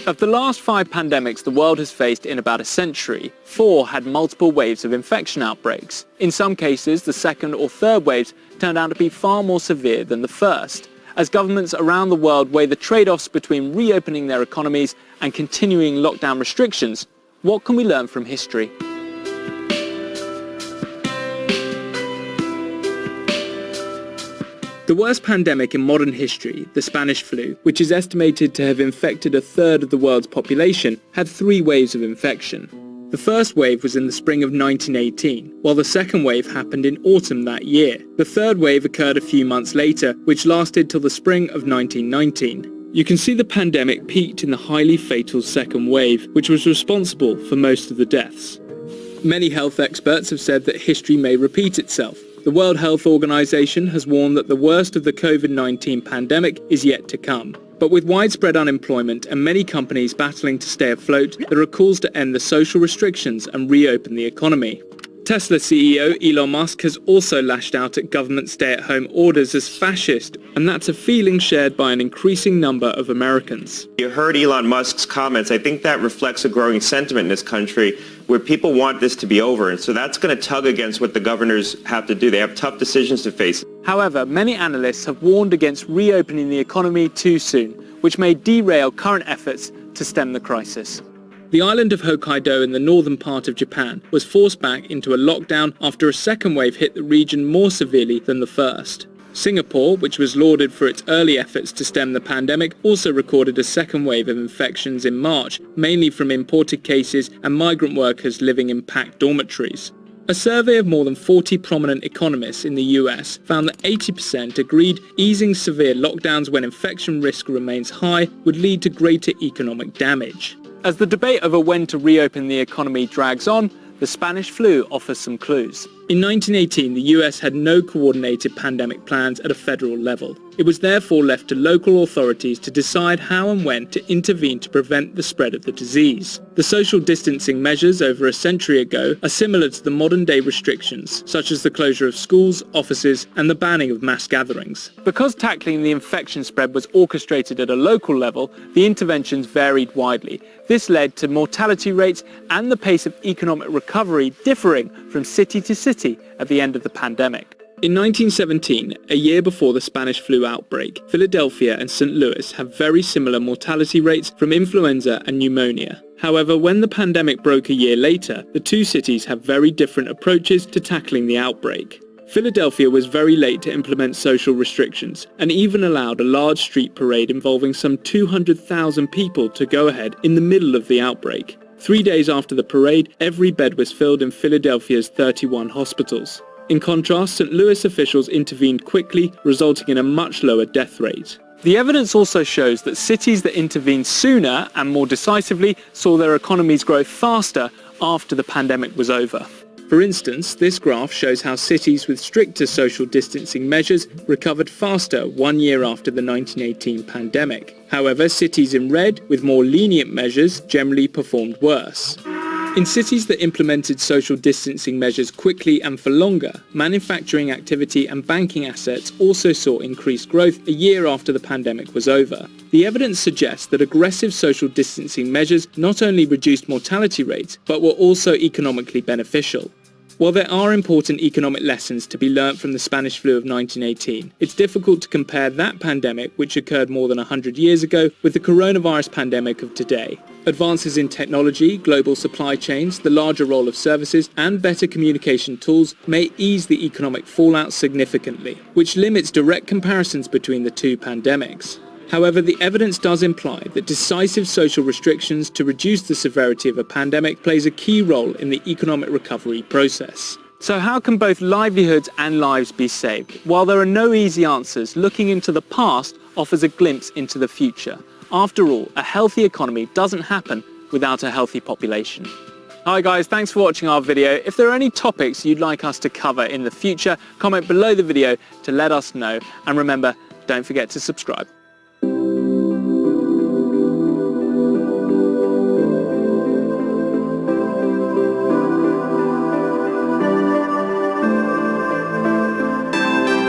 Of the last 5 pandemics the world has faced in about a century, 4 had multiple waves of infection outbreaks. In some cases, the second or third waves turned out to be far more severe than the first. As governments around the world weigh the trade-offs between reopening their economies and continuing lockdown restrictions, what can we learn from history? The worst pandemic in modern history, the Spanish flu, which is estimated to have infected a third of the world's population, had 3 waves of infection. The first wave was in the spring of 1918, while the second wave happened in autumn that year. The third wave occurred a few months later, which lasted till the spring of 1919. You can see the pandemic peaked in the highly fatal second wave, which was responsible for most of the deaths. Many health experts have said that history may repeat itself. The World Health Organization has warned that the worst of the COVID-19 pandemic is yet to come. But with widespread unemployment and many companies battling to stay afloat, there are calls to end the social restrictions and reopen the economy. Tesla CEO Elon Musk has also lashed out at government stay-at-home orders as fascist, and that's a feeling shared by an increasing number of Americans. You heard Elon Musk's comments. I think that reflects a growing sentiment in this country where people want this to be over, and so that's going to tug against what the governors have to do. They have tough decisions to face. However, many analysts have warned against reopening the economy too soon, which may derail current efforts to stem the crisis. The island of Hokkaido in the northern part of Japan was forced back into a lockdown after a second wave hit the region more severely than the first. Singapore, which was lauded for its early efforts to stem the pandemic, also recorded a second wave of infections in March, mainly from imported cases and migrant workers living in packed dormitories. A survey of more than 40 prominent economists in the US found that 80% agreed easing severe lockdowns when infection risk remains high would lead to greater economic damage. As the debate over when to reopen the economy drags on, the Spanish flu offers some clues. In 1918, the US had no coordinated pandemic plans at a federal level. It was therefore left to local authorities to decide how and when to intervene to prevent the spread of the disease. The social distancing measures over a century ago are similar to the modern-day restrictions, such as the closure of schools, offices, and the banning of mass gatherings. Because tackling the infection spread was orchestrated at a local level, the interventions varied widely. This led to mortality rates and the pace of economic recovery differing from city to city at the end of the pandemic. In 1917, a year before the Spanish flu outbreak, Philadelphia and St. Louis have very similar mortality rates from influenza and pneumonia. However, when the pandemic broke a year later, the two cities have very different approaches to tackling the outbreak. Philadelphia was very late to implement social restrictions and even allowed a large street parade involving some 200,000 people to go ahead in the middle of the outbreak. 3 days after the parade, every bed was filled in Philadelphia's 31 hospitals. In contrast, St. Louis officials intervened quickly, resulting in a much lower death rate. The evidence also shows that cities that intervened sooner and more decisively saw their economies grow faster after the pandemic was over. For instance, this graph shows how cities with stricter social distancing measures recovered faster 1 year after the 1918 pandemic. However, cities in red with more lenient measures generally performed worse. In cities that implemented social distancing measures quickly and for longer, manufacturing activity and banking assets also saw increased growth a year after the pandemic was over. The evidence suggests that aggressive social distancing measures not only reduced mortality rates, but were also economically beneficial. While there are important economic lessons to be learnt from the Spanish flu of 1918, it's difficult to compare that pandemic, which occurred more than 100 years ago, with the coronavirus pandemic of today. Advances in technology, global supply chains, the larger role of services, and better communication tools may ease the economic fallout significantly, which limits direct comparisons between the two pandemics. However, the evidence does imply that decisive social restrictions to reduce the severity of a pandemic plays a key role in the economic recovery process. So how can both livelihoods and lives be saved? While there are no easy answers, looking into the past offers a glimpse into the future. After all, a healthy economy doesn't happen without a healthy population. Hi guys, thanks for watching our video. If there are any topics you'd like us to cover in the future, comment below the video to let us know. And remember, don't forget to subscribe.